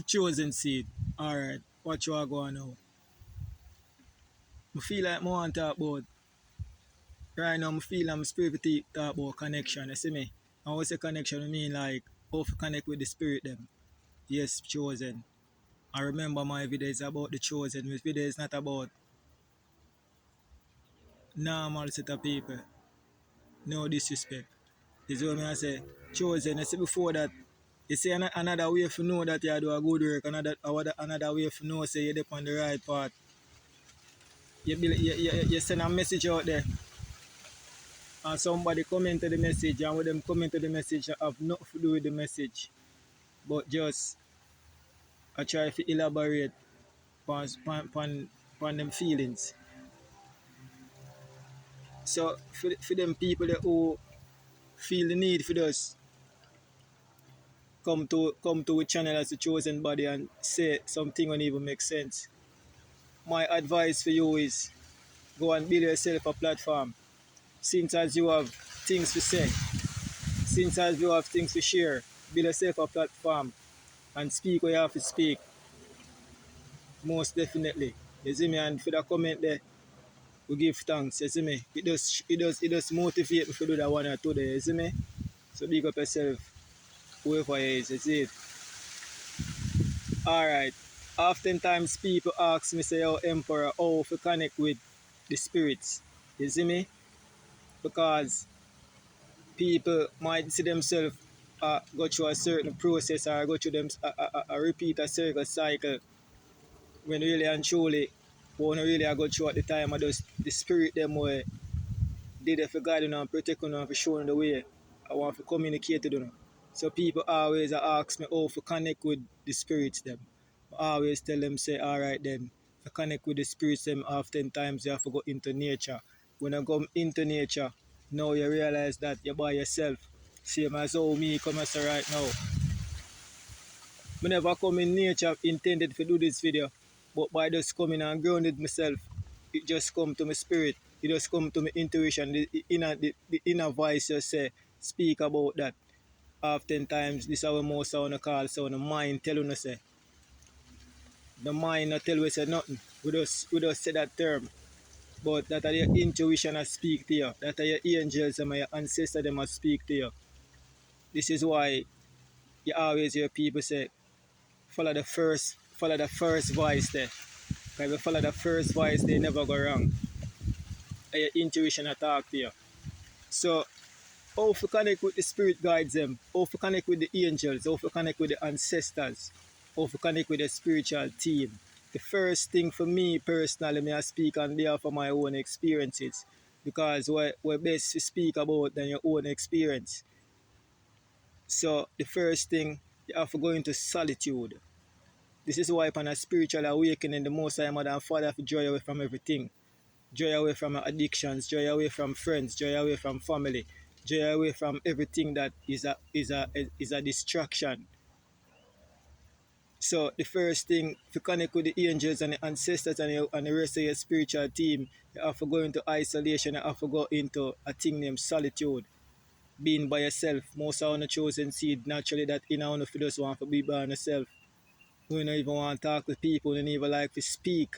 Chosen seed. Alright, what you are going now? I feel like I want to talk about, right now I feel I'm spirit to talk about connection, you see me? And when I say connection, I mean like how to connect with the spirit them. Yes, chosen. I remember my video is about the chosen. My video is not about normal set of people. No disrespect. This is what I say. Chosen. I say before that, you see another way to know that you do a good work, another way to know say you're on the right path. You send a message out there and somebody comment to the message, and when them comment to the message have nothing to do with the message. But just I try to elaborate on them feelings. So for them people that who feel the need for us come to a channel as a chosen body and say something don't even make sense. My advice for you is go and build yourself a platform. Since as you have things to say, since as you have things to share, build yourself a platform and speak what you have to speak. Most definitely. You see me, and for the comment there, we give thanks, you see me. It does motivate me to do that one or two there, you see me? So big up yourself, whoever you is, you see it. Alright. Oftentimes people ask me say, oh Emperor, how to connect with the spirits. You see me? Because people might see themselves go through a certain process or go through them repeat a circle cycle when really and truly when really I go through at the time of just the spirit them way did it for guiding and protecting and for showing the way. I want to communicate to them. So people always ask me how to connect with the spirits them. I always tell them say alright then to connect with the spirits them oftentimes you have to go into nature. When I go into nature, now you realize that you're by yourself. Same as how me come as right now. I never come in nature intended to do this video, but by just coming and grounded myself, it just come to my spirit. It just come to my intuition. The inner voice just say, speak about that. Oftentimes, this is our most I want to call so the mind telling us say. The mind not tell us say nothing. We just say that term. But that are your intuition that speak to you. That are your angels and your ancestors them that speak to you. This is why you always hear people say, follow the first voice there. Because if you follow the first voice, they never go wrong. And your intuition attack to you. So, how to connect with the spirit guides them, how to connect with the angels, how to connect with the ancestors, how to connect with the spiritual team. The first thing for me personally, I speak on behalf of my own experiences. Because we're best to speak about than your own experience. So, the first thing, you have to go into solitude. This is why upon a spiritual awakening, the Most High Mother and Father have to joy away from everything. Joy away from addictions, joy away from friends, joy away from family, joy away from everything that is a distraction. So the first thing, to connect with the angels and the ancestors and the rest of your spiritual team, you have to go into isolation, you have to go into a thing named solitude. Being by yourself. Most of the chosen seed, naturally that in our just want to be by yourself. We don't even want to talk with people, we don't even like to speak.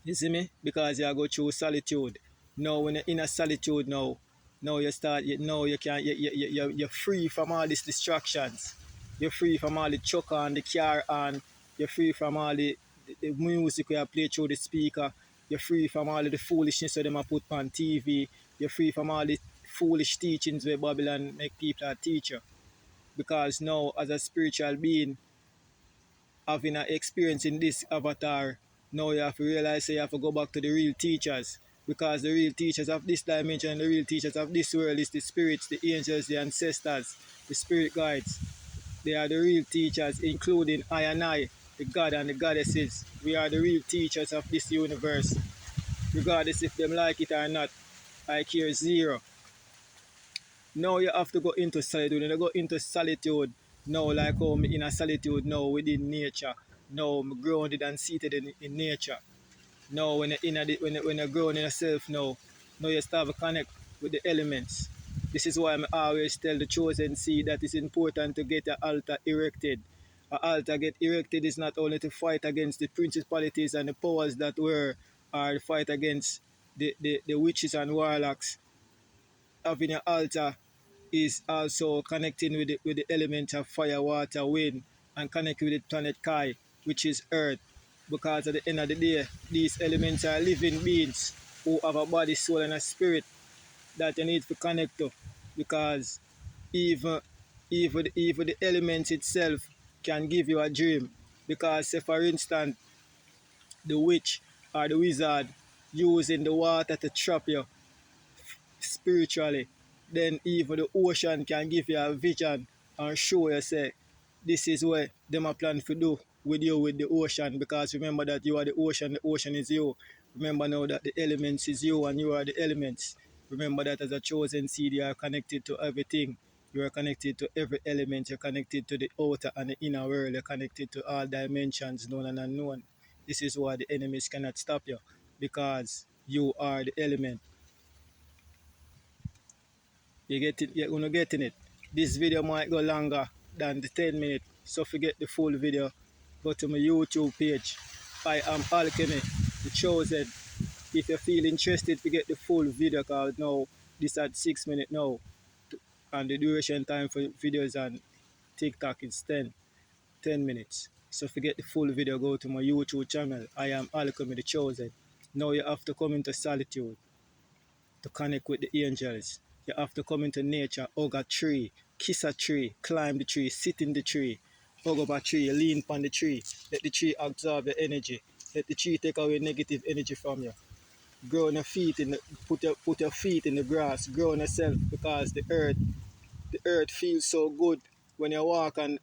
You see me? Because you go through solitude. Now when you're in a solitude now you start, now you can, you're free from all these distractions. You're free from all the chuck on, the car on. You're free from all the music you play through the speaker. You're free from all of the foolishness that them put on TV. You're free from all the foolish teachings where Babylon make people a teacher. Because now as a spiritual being, having an experience in this avatar, now you have to realize you have to go back to the real teachers. Because the real teachers of this dimension, the real teachers of this world is the spirits, the angels, the ancestors, the spirit guides. They are the real teachers, including I and I, the God and the goddesses. We are the real teachers of this universe. Regardless if them like it or not, I care zero. Now you have to go into solitude. And you go into solitude now, like how I'm in a solitude now within nature. Now I'm grounded and seated in nature. Now when you're grounded in yourself now you start to connect with the elements. This is why I always tell the chosen seed that it's important to get an altar erected. An altar get erected is not only to fight against the principalities and the powers that were, or fight against the witches and warlocks. Having an altar is also connecting with the elements of fire, water, wind, and connecting with the planet Kai, which is Earth. Because at the end of the day, these elements are living beings who have a body, soul, and a spirit that you need to connect to. Because even even the elements itself can give you a dream. Because say for instance, the witch or the wizard using the water to trap you spiritually, then even the ocean can give you a vision and show you say this is what them a plan to do with you with the ocean, because remember that you are the ocean is you. Remember now that the elements is you and you are the elements. Remember that as a chosen seed you are connected to everything. You are connected to every element. You're connected to the outer and the inner world. You're connected to all dimensions known and unknown. This is why the enemies cannot stop you, because you are the element. You get it? You're gonna getting it. This video might go longer than the 10 minutes, so forget the full video. Go to my YouTube page. I am Alchemy, the chosen. If you feel interested to get the full video, cause now this at 6 minutes now, and the duration time for videos on TikTok is 10 minutes. So forget the full video, go to my YouTube channel. I am Alchemy, the chosen. Now you have to come into solitude to connect with the angels. You have to come into nature, hug a tree, kiss a tree, climb the tree, sit in the tree, hug up a tree, lean upon the tree, let the tree absorb the energy, let the tree take away negative energy from you. Grow on your feet in the, put your feet in the grass, grow on yourself, because the earth feels so good when you walk on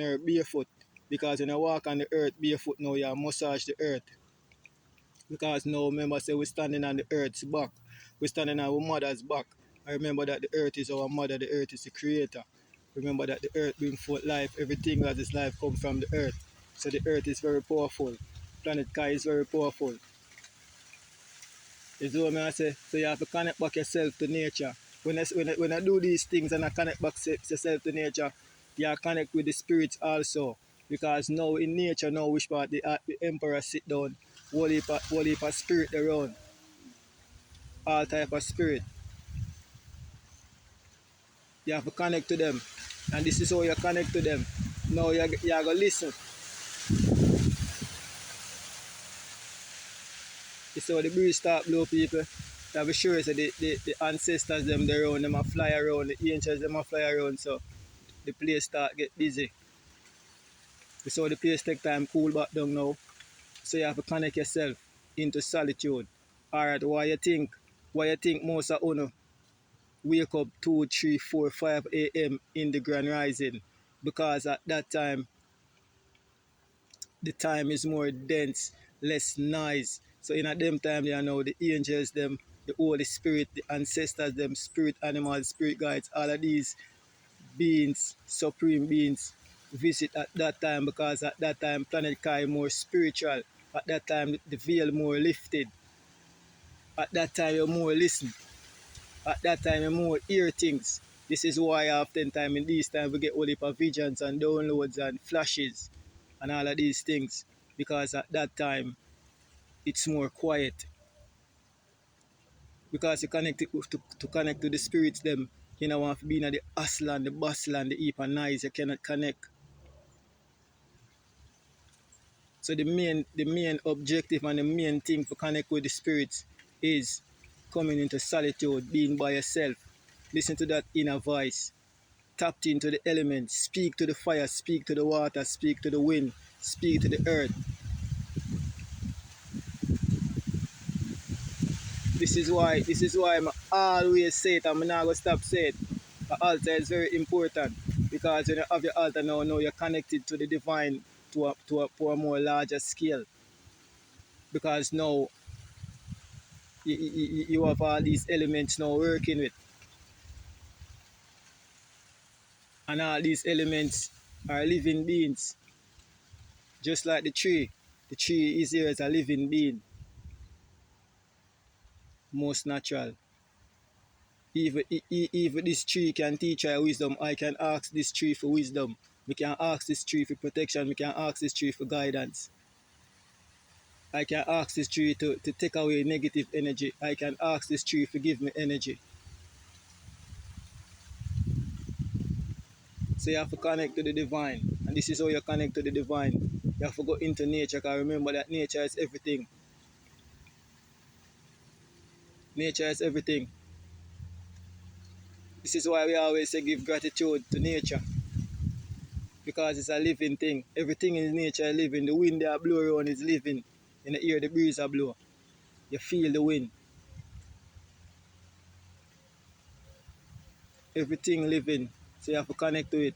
earth barefoot. Because when you walk on the earth barefoot now you massage the earth. Because now remember say we're standing on the earth's back. We're standing on our mother's back. I remember that the earth is our mother, the earth is the creator. Remember that the earth brings forth life. Everything that is life comes from the earth. So the earth is very powerful. Planet Kai is very powerful. You see what I say? So you have to connect back yourself to nature. When I do these things and I connect back yourself to nature, you connect with the spirits also. Because now in nature, now which part the emperor sit down, whole heap of spirit around, all type of spirit. You have to connect to them. And this is how you connect to them. Now you have to listen. This is how the breeze start blow people. To be sure so the ancestors them around, them a fly around, the angels them a fly around, so the place start get busy. This is how the place take time cool back down now. So you have to connect yourself into solitude. Alright, why you think most of you wake up 2, 3, 4, 5 a.m. in the grand rising? Because at that time the time is more dense, less noise. So in a them time you know the angels them, the Holy Spirit, the ancestors them, spirit animals, spirit guides, all of these beings, supreme beings, visit at that time, because at that time planet Kai more spiritual. At that time the veil more lifted. At that time you more listen. At that time you more hear things. This is why oftentimes in these times we get all the visions and downloads and flashes and all of these things. Because at that time it's more quiet. Because you connect to connect to the spirits them, you know want to be in the hustle and the bustle and the heap and noise, you cannot connect. So the main objective and the main thing to connect with the spirits is coming into solitude, being by yourself. Listen to that inner voice. Tap into the elements. Speak to the fire, speak to the water, speak to the wind, speak to the earth. This is why I always say it, and I'm not gonna stop saying it. The altar is very important, because when you have your altar now you're connected to the divine to a more larger scale. Because now you have all these elements now working with, and all these elements are living beings, just like the tree. The tree is here as a living being, most natural. Even this tree can teach I wisdom, I can ask this tree for wisdom. We can ask this tree for protection. We can ask this tree for guidance. I can ask this tree to take away negative energy. I can ask this tree to give me energy. So you have to connect to the divine. And this is how you connect to the divine. You have to go into nature, because remember that nature is everything. Nature is everything. This is why we always say give gratitude to nature. Because it's a living thing. Everything in nature is living. The wind that blow around is living. In the air, the breeze that blow. You feel the wind. Everything living. So you have to connect to it.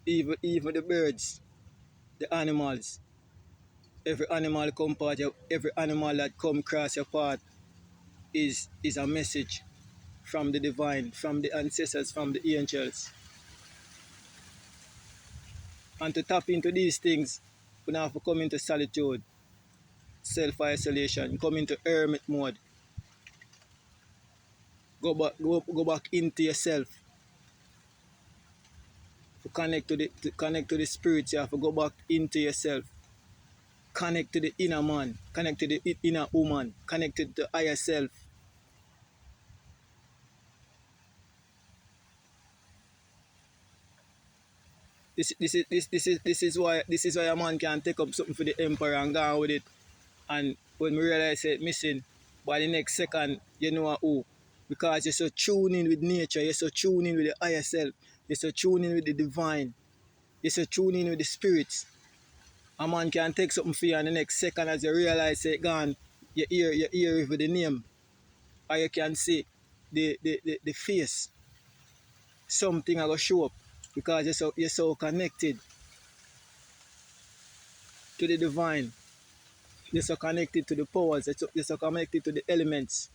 Even the birds, the animals. Every animal come part, every animal that come across your path is a message from the divine, from the ancestors, from the angels. And to tap into these things, we have to come into solitude, self-isolation, come into hermit mode. Go back into yourself. To connect to the spirits, you have to go back into yourself. Connect to the inner man, connect to the inner woman, connect to the higher self. This is why a man can take up something for the emperor and go on with it. And when we realize it missing, by the next second, you know who. Because you're so tuned in with nature, you're so tuned in with the higher self, you're so tuned in with the divine, you're so tuned in with the spirits. A man can take something for you and the next second as you realize it gone, you hear with the name. Or you can see the face. Something I go show up because you're so connected to the divine. You're so connected to the powers, you're so connected to the elements.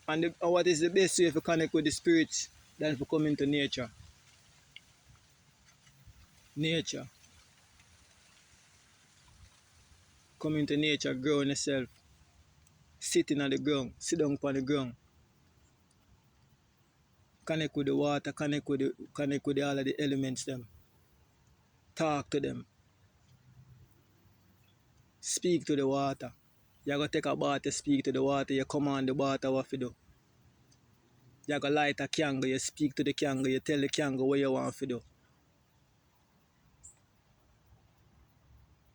And what is the best way to connect with the spirits than to come into nature? Nature. Come into nature, grow in yourself. Sitting on the ground, sit down on the ground. Connect with the water, connect with all of the elements them. Talk to them. Speak to the water. You go take a bath, you speak to the water, you command the water what to do. You go light a candle, you speak to the candle, you tell the candle what you want to do.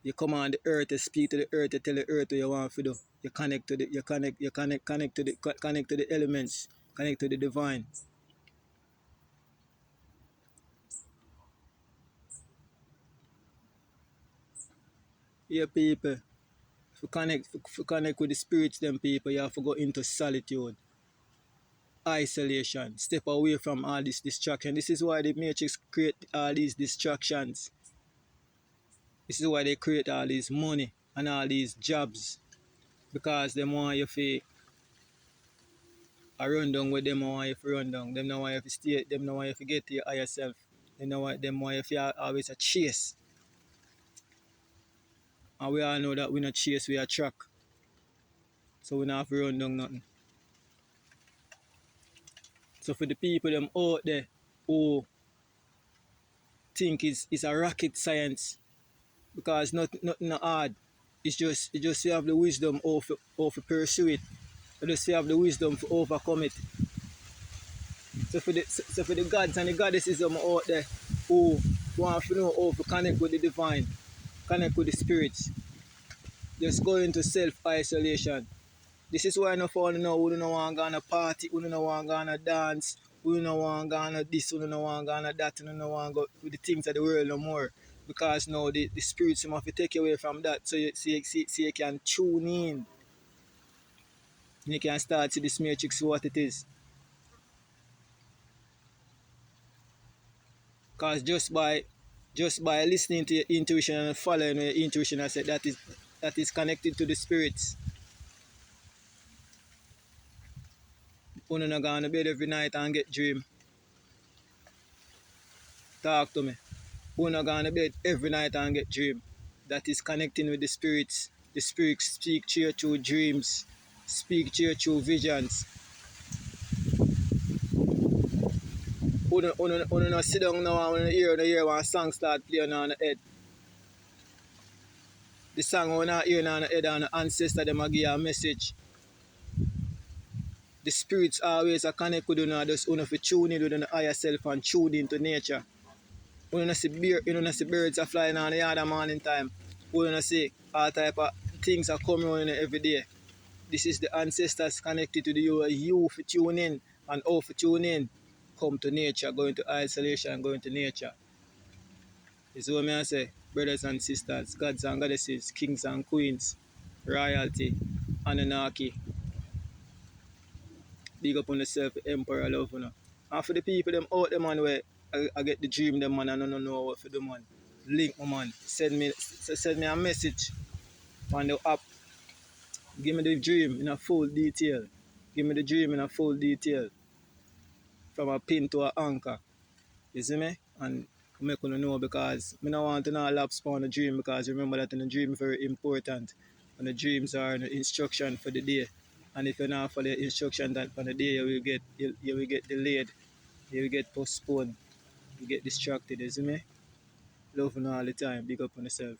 You command the earth, you speak to the earth, you tell the earth what you want to do. You connect to the connect to the elements, connect to the divine. Yeah, people. To connect with the spirits, them people, you have to go into solitude, isolation, step away from all this distraction. This is why the Matrix create all these distractions. This is why they create all this money and all these jobs. Because they want you to run down with them, want you to run down. Them don't want you to stay, them don't want you to get to your higher self. Them want you to always a chase. And we all know that we not chase, we are track. So we don't have to run down nothing. So for the people them out there who think it's a rocket science, because nothing hard. It's just you have the wisdom of pursue it. You just have the wisdom to overcome it. So for the gods and the goddesses out there who want to know how to connect with the divine, connect with the spirits, just go into self-isolation. This is why I know for now we don't want to go on a party, we don't want to go on a dance, we don't want to go on a this, we don't want to go on a that, we don't want to go with the things of the world no more. Because now the spirits have to take you away from that, so you can tune in. And you can start to see this matrix what it is. Because just by listening to your intuition and following your intuition, I said that is connected to the spirits. You're not going to bed every night and get dream. Talk to me. You're not going to bed every night and get dream. That is connecting with the spirits. The spirits speak to you through dreams, speak to you through visions. Uno not sit down now and hear one song start playing on the head. The song we not hear on the head and the ancestor them a give a message. The spirits always a connect with you, just uno fi tune in with the higher self and tune into nature. Uno not see birds are flying on the other morning time. Uno not see all type of things are coming on every day. This is the ancestors connected to the you for tune in and how for tune in. Come to nature, go into isolation, go into nature. This is what I say, brothers and sisters, gods and goddesses, kings and queens, royalty, Anunnaki. Big up on yourself, emperor love, you know. And for the people them out there, man, where I get the dream them, man, I don't know what for the man. Link my man, send me a message on the app. Give me the dream in a full detail. Give me the dream in a full detail. From a pin to an anchor. You see me? And make you know because I don't want to know lapse on the dream because remember that in the dream is very important. And the dreams are an instruction for the day. And if you not follow the instruction that for the day you will get delayed, you will get postponed, you get distracted, you see me? Love you all the time, big up on yourself.